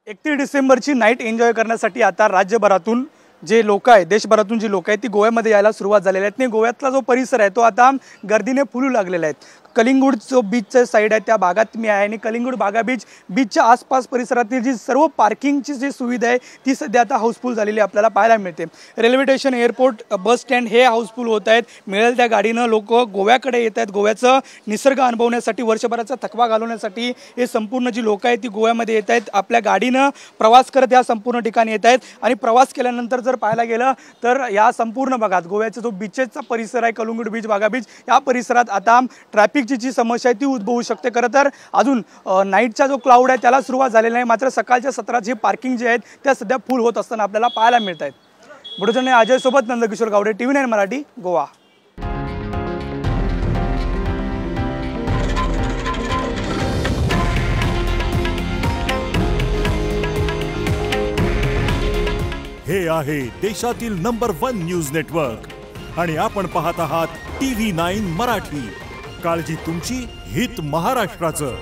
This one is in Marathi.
31 डिसेंबरची नाईट एन्जॉय करण्यासाठी आता राज्यभरातून जे लोक आहेत, देशभरातून जी लोक आहेत ती गोव्यामध्ये यायला सुरुवात झालेली आहे। गोव्यातला जो परिसर आहे तो आता गर्दीने फुलू लागलेला आहे। कलिंगूड जो बीचचा साइड आहे त्या भागात मी आहे आणि कलिंगूड बागा बीचच्या आसपास परिसरातील जी सर्व पार्किंगची जी सुविधा आहे ती सध्या आता हाऊसफुल झालेली आपल्याला पाहायला मिळते। Railway station, airport, bus stand हे हाऊसफुल होत आहेत। मिळेल त्या गाडीनं लोक गोव्याकडे येत आहेत। गोव्याचं निसर्ग अनुभवण्यासाठी, वर्षभराचा थकवा घालवण्यासाठी हे संपूर्ण जी लोक आहेत ती गोव्यामध्ये येत आहेत। आपल्या गाडीनं प्रवास करत या संपूर्ण ठिकाणी येत आहेत आणि प्रवास केल्यानंतर जर पाहायला गेलं तर या संपूर्ण भागात गोव्याचा जो बीचचा परिसर आहे, कलिंगूड बीच, बागा बीच, या परिसरात आता ट्रॅफिकची जी समस्या आहे ती उद्भवू शकते। खरं तर अजून नाईटचा जो क्लाउड आहे त्याला सुरुवात झालेली नाही, मात्र सकाळच्या सत्रात जे पार्किंग जे आहेत त्या सध्या फुल होत असताना आपल्याला पाहायला मिळत आहेत। बुडजने अजय सोबत नंदकिशोर गावडे, TV9 मराठी, गोवा। हे आहे देशातील नंबर 1 न्यूज नेटवर्क आणि आपण पाहत आहात TV9 मराठी। काळजी तुमची, हित महाराष्ट्राचं।